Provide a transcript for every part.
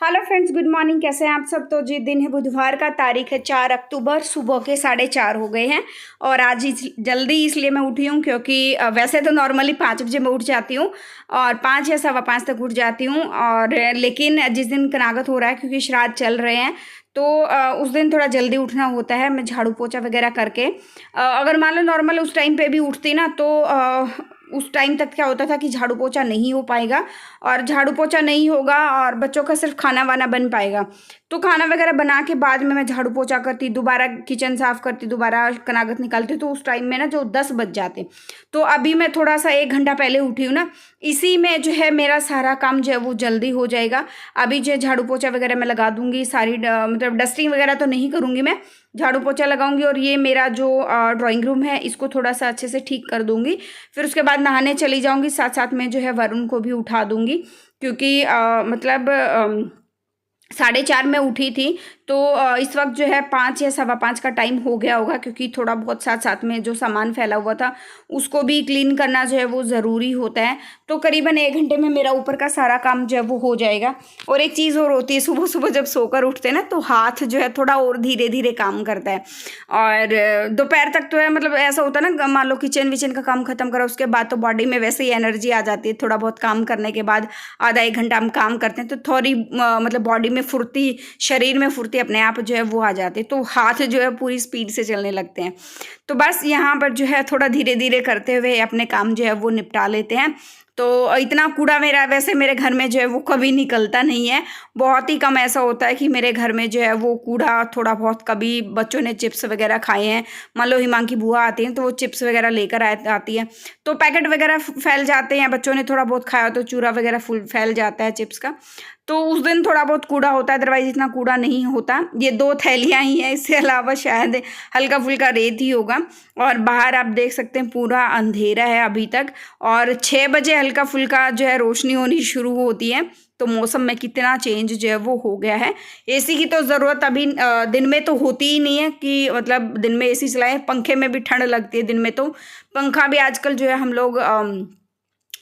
Hello friends, good morning. कैसे हैं आप सब। तो जी दिन है बुधवार का, तारीख है 4 अक्टूबर, सुबह के 4:30 हो गए हैं। और आज जल्दी इसलिए मैं उठी हूँ क्योंकि वैसे तो नॉर्मली 5 बजे मैं उठ जाती हूँ और 5 या 5:15 तक उठ जाती हूँ। और लेकिन जिस दिन कनागत हो रहा है क्योंकि श्राद्ध चल रहे हैं तो उस दिन थोड़ा जल्दी उठना होता है। मैं झाड़ू पोछा वगैरह करके अगर मान लो नॉर्मल उस टाइम पे भी उठती ना तो उस टाइम तक क्या होता था कि झाड़ू पोछा नहीं हो पाएगा और झाड़ू पोछा नहीं होगा और बच्चों का सिर्फ खाना वाना बन पाएगा। तो खाना वगैरह बना के बाद में मैं झाड़ू पोछा करती, दोबारा किचन साफ़ करती, दोबारा कनागत निकालती, तो उस टाइम में ना जो 10 बज जाते। तो अभी मैं थोड़ा सा 1 घंटा पहले उठी हूँ ना, इसी में जो है मेरा सारा काम जो है वो जल्दी हो जाएगा। अभी जो है झाड़ू पोछा वगैरह मैं लगा दूँगी, सारी मतलब डस्टिंग वगैरह तो नहीं करूँगी, मैं झाड़ू पोछा लगाऊंगी और ये मेरा जो ड्राइंग रूम है इसको थोड़ा सा अच्छे से ठीक कर दूंगी। फिर उसके बाद नहाने चली जाऊंगी, साथ साथ में जो है वरुण को भी उठा दूंगी क्योंकि मतलब 4:30 में उठी थी। तो इस वक्त जो है 5 या 5:15 का टाइम हो गया होगा क्योंकि थोड़ा बहुत साथ साथ में जो सामान फैला हुआ था उसको भी क्लीन करना जो है वो ज़रूरी होता है। तो करीबन 1 घंटे में मेरा ऊपर का सारा काम जो है वो हो जाएगा। और एक चीज़ और होती है, सुबह सुबह जब सोकर उठते हैं ना तो हाथ जो है थोड़ा और धीरे धीरे काम करता है। और दोपहर तक तो है मतलब ऐसा होता है ना, मान लो किचन विचन का काम खत्म करो उसके बाद तो बॉडी में वैसे ही एनर्जी आ जाती है। थोड़ा बहुत काम करने के बाद आधा 1 घंटा हम काम करते हैं तो थोड़ी मतलब बॉडी में फुर्ती, शरीर में फुर्ती अपने आप जो है वो आ जाती है, तो हाथ जो है पूरी स्पीड से चलने लगते हैं। तो बस यहाँ पर जो है थोड़ा धीरे धीरे करते हुए अपने काम जो है वो निपटा लेते हैं। तो इतना कूड़ा मेरा वैसे मेरे घर में जो है वो कभी निकलता नहीं है। बहुत ही कम ऐसा होता है कि मेरे घर में जो है वो कूड़ा थोड़ा बहुत, कभी बच्चों ने चिप्स वगैरह खाए हैं, मान लो हिमांकी बुआ आती हैं तो वो चिप्स वगैरह लेकर आती है तो पैकेट वगैरह फैल जाते हैं। बच्चों ने थोड़ा बहुत खाया तो चूरा वगैरह फैल जाता है चिप्स का, तो उस दिन थोड़ा बहुत कूड़ा होता है, अदरवाइज इतना कूड़ा नहीं होता। ये 2 थैलियाँ ही हैं, इससे अलावा शायद हल्का फुल्का रेत ही होगा। और बाहर आप देख सकते हैं पूरा अंधेरा है अभी तक, और 6 बजे हल्का फुल्का जो है रोशनी होनी शुरू होती है। तो मौसम में कितना चेंज जो है वो हो गया है। एसी की तो ज़रूरत अभी दिन में तो होती ही नहीं है कि मतलब दिन में एसी चलाएं, पंखे में भी ठंड लगती है दिन में। तो पंखा भी आजकल जो है हम लोग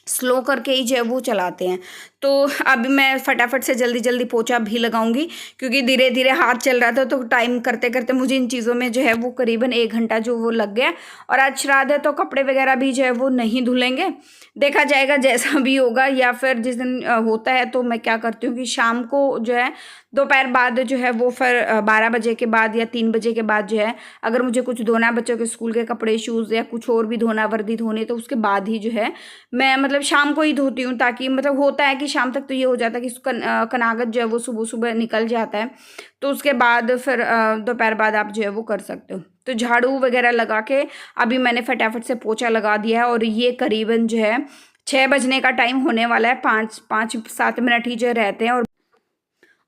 स्लो करके ही जो है वो चलाते हैं। तो अभी मैं फटाफट से जल्दी जल्दी पोछा भी लगाऊंगी क्योंकि धीरे धीरे हाथ चल रहा था तो टाइम करते करते मुझे इन चीज़ों में जो है वो करीबन 1 घंटा जो वो लग गया। और आज श्राद्ध है तो कपड़े वगैरह भी जो है वो नहीं धुलेंगे, देखा जाएगा जैसा भी होगा। या फिर जिस दिन होता है तो मैं क्या करती हूँ कि शाम को जो है दोपहर बाद जो है वो फिर 12 बजे के बाद या 3 बजे के बाद जो है अगर मुझे कुछ धोना, बच्चों के स्कूल के कपड़े, शूज़ या कुछ और भी धोना, वर्दी धोने, तो उसके बाद ही जो है मैं मतलब शाम को ही धोती हूँ। ताकि मतलब होता है कि शाम तक तो ये हो जाता है कि कनागत जो है वो सुबह सुबह निकल जाता है, तो उसके बाद फिर दोपहर बाद आप जो है वो कर सकते हो। तो झाड़ू वगैरह लगा के अभी मैंने फटाफट से पोछा लगा दिया है और ये करीबन जो है 6 बजने का टाइम होने वाला है। 5-7 मिनट ही जो रहते हैं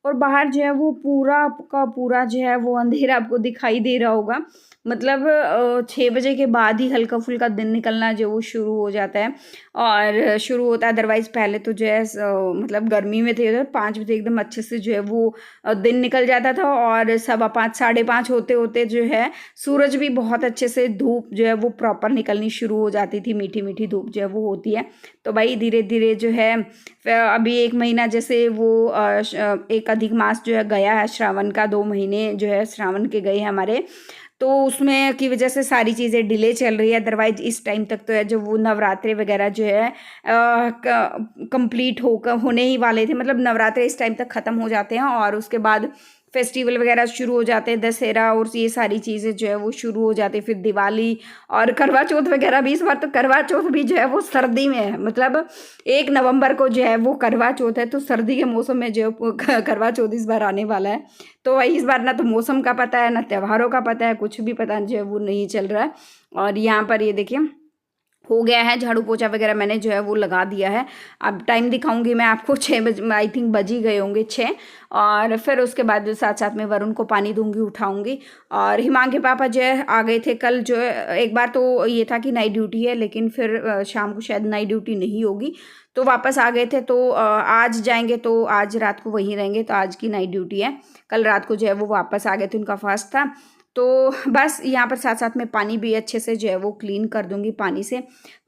और बाहर जो है वो पूरा का पूरा जो है वो अंधेरा आपको दिखाई दे रहा होगा। मतलब 6 बजे के बाद ही हल्का फुल्का दिन निकलना जो वो शुरू हो जाता है और शुरू होता है। अदरवाइज़ पहले तो जो है मतलब गर्मी में थे 5 बजे एकदम अच्छे से जो है वो दिन निकल जाता था और 5:15 5:30 होते होते जो है सूरज भी बहुत अच्छे से, धूप जो है वो प्रॉपर निकलनी शुरू हो जाती थी, मीठी मीठी धूप जो है वो होती है। तो भाई धीरे धीरे जो है अभी 1 महीना जैसे वो एक अधिक मास जो है गया है श्रावण का, 2 महीने जो है श्रावण के गए हैं हमारे, तो उसमें की वजह से सारी चीज़ें डिले चल रही है। अदरवाइज इस टाइम तक तो है जो वो नवरात्रे वगैरह जो है कंप्लीट होने ही वाले थे। मतलब नवरात्रे इस टाइम तक ख़त्म हो जाते हैं और उसके बाद फेस्टिवल वगैरह शुरू हो जाते हैं, दशहरा और ये सारी चीज़ें जो है वो शुरू हो जाती है। फिर दिवाली और करवा चौथ वगैरह भी। इस बार तो करवा चौथ भी जो है वो सर्दी में है, मतलब 1 नवंबर को जो है वो करवा चौथ है, तो सर्दी के मौसम में जो करवा चौथ इस बार आने वाला है। तो वही इस बार ना तो मौसम का पता है ना त्योहारों का पता है, कुछ भी पता जो है वो नहीं चल रहा है। और यहाँ पर ये देखिए हो गया है, झाड़ू पोछा वगैरह मैंने जो है वो लगा दिया है। अब टाइम दिखाऊंगी मैं आपको, 6 बजे आई थिंक बज ही गए होंगे 6। और फिर उसके बाद साथ साथ में वरुण को पानी दूंगी, उठाऊंगी। और हिमांक के पापा जो है आ गए थे कल। जो है एक बार तो ये था कि नाइट ड्यूटी है, लेकिन फिर शाम को शायद नाइट ड्यूटी नहीं होगी तो वापस आ गए थे। तो आज जाएंगे तो आज रात को वहीं रहेंगे, तो आज की नाइट ड्यूटी है। कल रात को जो है वो वापस आ गए थे, उनका फास्ट था। तो बस यहाँ पर साथ साथ में पानी भी अच्छे से जो है वो क्लीन कर दूंगी। पानी से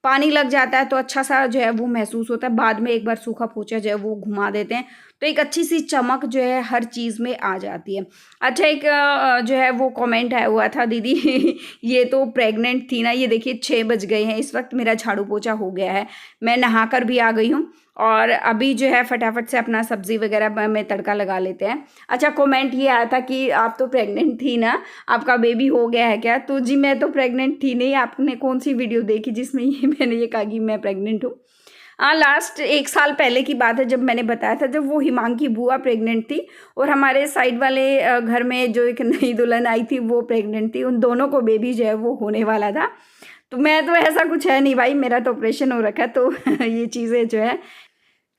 पानी लग जाता है तो अच्छा सा जो है वो महसूस होता है। बाद में एक बार सूखा पोछा जो है वो घुमा देते हैं तो एक अच्छी सी चमक जो है हर चीज़ में आ जाती है। अच्छा, एक जो है वो कमेंट आया हुआ था, दीदी ये तो प्रेग्नेंट थी ना। ये देखिए 6 बज गए हैं, इस वक्त मेरा झाड़ू पोछा हो गया है, मैं नहा कर भी आ गई हूँ और अभी जो है फटाफट से अपना सब्जी वगैरह में तड़का लगा लेते हैं। अच्छा, कमेंट ये आया था कि आप तो प्रेग्नेंट थी ना, आपका बेबी हो गया है क्या? तो जी मैं तो प्रेग्नेंट थी नहीं। आपने कौन सी वीडियो देखी जिसमें ये मैंने ये कहा कि मैं प्रेग्नेंट हूँ? हाँ, लास्ट 1 साल पहले की बात है, जब मैंने बताया था, जब वो हिमांकी बुआ प्रेग्नेंट थी और हमारे साइड वाले घर में जो एक नई दुल्हन आई थी वो प्रेग्नेंट थी। उन दोनों को बेबी जो है वो होने वाला था। तो मैं तो ऐसा कुछ है नहीं भाई, मेरा तो ऑपरेशन हो रखा है। तो ये चीज़ें जो है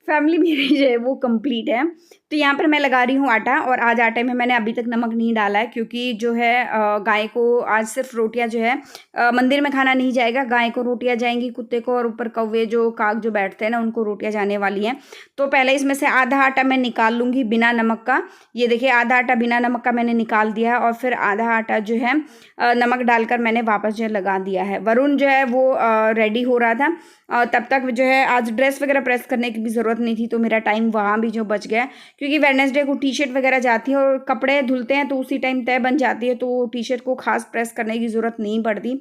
फैमिली मेरी जो है वो कंप्लीट है। तो यहाँ पर मैं लगा रही हूँ आटा, और आज आटे में मैंने अभी तक नमक नहीं डाला है क्योंकि जो है गाय को आज सिर्फ रोटियाँ जो है मंदिर में खाना नहीं जाएगा, गाय को रोटियाँ जाएंगी, कुत्ते को, और ऊपर कौवे जो काग जो बैठते हैं ना उनको रोटियाँ जाने वाली हैं। तो पहले इसमें से आधा आटा मैं निकाल लूँगी बिना नमक का। ये देखिए आधा आटा बिना नमक का मैंने निकाल दिया है और फिर आधा आटा जो है नमक डालकर मैंने वापस जो है लगा दिया है। वरुण जो है वो रेडी हो रहा था, तब तक जो है आज ड्रेस वगैरह प्रेस करने की भी ज़रूरत नहीं थी, तो मेरा टाइम वहाँ भी जो बच गया, क्योंकि वेडनेसडे को टी शर्ट वगैरह जाती है और कपड़े धुलते हैं तो उसी टाइम तय बन जाती है, तो टी शर्ट को खास प्रेस करने की ज़रूरत नहीं पड़ती,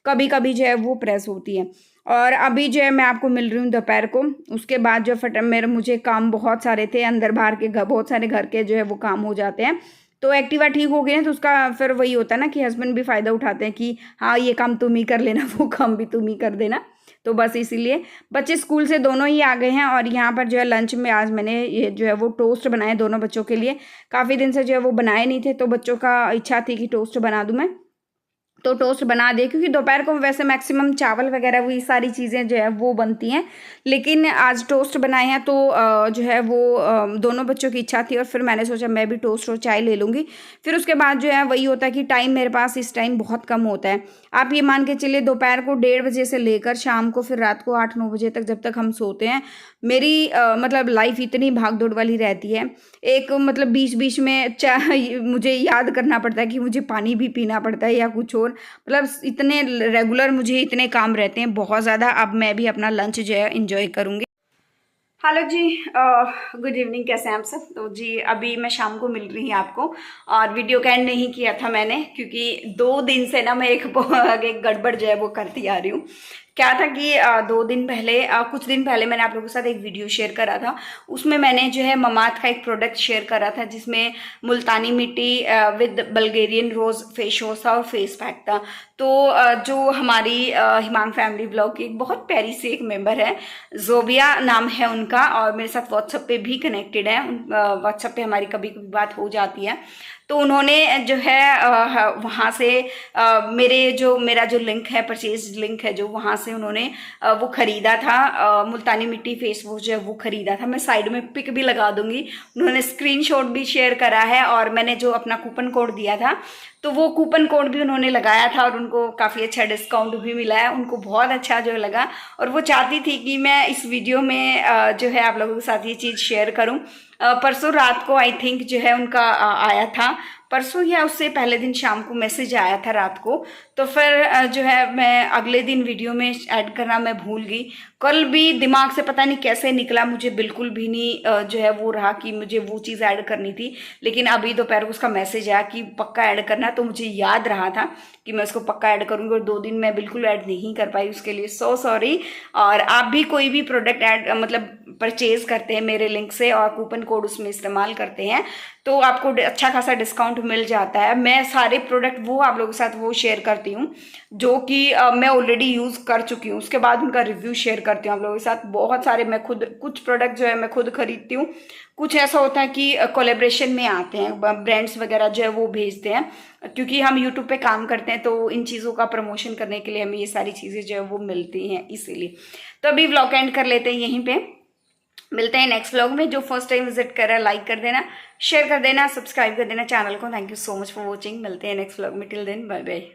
कभी कभी जो है वो प्रेस होती है। और अभी जो है मैं आपको मिल रही हूँ दोपहर को। उसके बाद जो मेरे मुझे काम बहुत सारे थे, अंदर बाहर के बहुत सारे घर के जो है वो काम हो जाते हैं। तो एक्टिवा ठीक हो गई ना, तो उसका फिर वही होता है ना कि हस्बैंड भी फ़ायदा उठाते हैं कि हाँ ये काम तुम ही कर लेना, वो काम भी तुम ही कर देना। तो बस इसीलिए बच्चे स्कूल से दोनों ही आ गए हैं। और यहाँ पर जो है लंच में आज मैंने ये जो है वो टोस्ट बनाए दोनों बच्चों के लिए। काफ़ी दिन से जो है वो बनाए नहीं थे, तो बच्चों का इच्छा थी कि टोस्ट बना दूँ मैं, तो टोस्ट बना दिए। क्योंकि दोपहर को वैसे मैक्सिमम चावल वगैरह वही सारी चीज़ें जो है वो बनती हैं, लेकिन आज टोस्ट बनाए हैं तो जो है वो दोनों बच्चों की इच्छा थी और फिर मैंने सोचा मैं भी टोस्ट और चाय ले लूँगी। फिर उसके बाद जो है वही होता है कि टाइम मेरे पास इस टाइम बहुत कम होता है। आप ये मान के चलिए दोपहर को 1:30 बजे से लेकर शाम को फिर रात को 8-9 बजे तक जब तक हम सोते हैं, मेरी मतलब लाइफ इतनी भाग दौड़ वाली रहती है। एक मतलब बीच बीच में मुझे याद करना पड़ता है कि मुझे पानी भी पीना पड़ता है या कुछ और, मतलब इतने रेगुलर मुझे इतने काम रहते हैं बहुत ज़्यादा। अब मैं भी अपना लंच जो है इंजॉय करूँगी। हेलो जी, गुड इवनिंग, कैसे हैं आप सब? तो जी अभी मैं शाम को मिल रही हूँ आपको, और वीडियो का एंड नहीं किया था मैंने क्योंकि 2 दिन से ना मैं एक गड़बड़ जो है वो करती आ रही हूँ। क्या था कि 2 दिन पहले कुछ दिन पहले मैंने आप लोगों के साथ एक वीडियो शेयर करा था। उसमें मैंने जो है ममात का एक प्रोडक्ट शेयर करा था जिसमें multani mitti with Bulgarian rose face wash था और फेस पैक था। तो जो हमारी हिमांग फैमिली ब्लॉग की एक बहुत प्यारी सी एक मेंबर है, जोबिया नाम है उनका, और मेरे साथ व्हाट्सएप पे भी कनेक्टेड है। व्हाट्सएप पे हमारी कभी कभी बात हो जाती है। तो उन्होंने जो है वहाँ से मेरा जो लिंक है, परचेज लिंक है जो, वहाँ से उन्होंने वो ख़रीदा था। मुल्तानी मिट्टी फेस वॉश जो है वो ख़रीदा था। मैं साइड में पिक भी लगा दूंगी, उन्होंने स्क्रीनशॉट भी शेयर करा है। और मैंने जो अपना कूपन कोड दिया था तो वो कूपन कोड भी उन्होंने लगाया था और उनको काफ़ी अच्छा डिस्काउंट भी मिला है। उनको बहुत अच्छा जो लगा और वो चाहती थी कि मैं इस वीडियो में जो है आप लोगों के साथ ये चीज़ शेयर करूं। परसों रात को आई थिंक जो है उनका आया था, परसों या उससे पहले दिन शाम को मैसेज आया था रात को। तो फिर जो है मैं अगले दिन वीडियो में ऐड करना मैं भूल गई। कल भी दिमाग से पता नहीं कैसे निकला, मुझे बिल्कुल भी नहीं जो है वो रहा कि मुझे वो चीज़ ऐड करनी थी। लेकिन अभी दोपहर को उसका मैसेज आया कि पक्का ऐड करना, तो मुझे याद रहा था कि मैं उसको पक्का ऐड करूँगी और 2 दिन मैं बिल्कुल ऐड नहीं कर पाई, उसके लिए सो सॉरी। और आप भी कोई भी प्रोडक्ट ऐड मतलब परचेज करते हैं मेरे लिंक से और कूपन कोड उसमें इस्तेमाल करते हैं तो आपको अच्छा खासा डिस्काउंट मिल जाता है। मैं सारे प्रोडक्ट वो आप लोगों के साथ वो शेयर करती हूँ जो कि मैं ऑलरेडी यूज़ कर चुकी हूँ, उसके बाद उनका रिव्यू शेयर करती हूँ आप लोगों के साथ। बहुत सारे मैं खुद, कुछ प्रोडक्ट जो है मैं खुद खरीदती हूँ, कुछ ऐसा होता है कि कोलेब्रेशन में आते हैं, ब्रांड्स वगैरह जो है वो भेजते हैं। क्योंकि हम यूट्यूब पे काम करते हैं तो इन चीज़ों का प्रमोशन करने के लिए हमें ये सारी चीज़ें जो है वो मिलती हैं, इसीलिए। तो अभी व्लॉग एंड कर लेते हैं यहीं पे, मिलते हैं नेक्स्ट व्लॉग में। जो फर्स्ट टाइम विजिट कर रहा है लाइक कर देना, शेयर कर देना, सब्सक्राइब कर देना चैनल को। Thank you so much for watching. मिलते हैं नेक्स्ट व्लॉग में, टिल देन बाय बाय।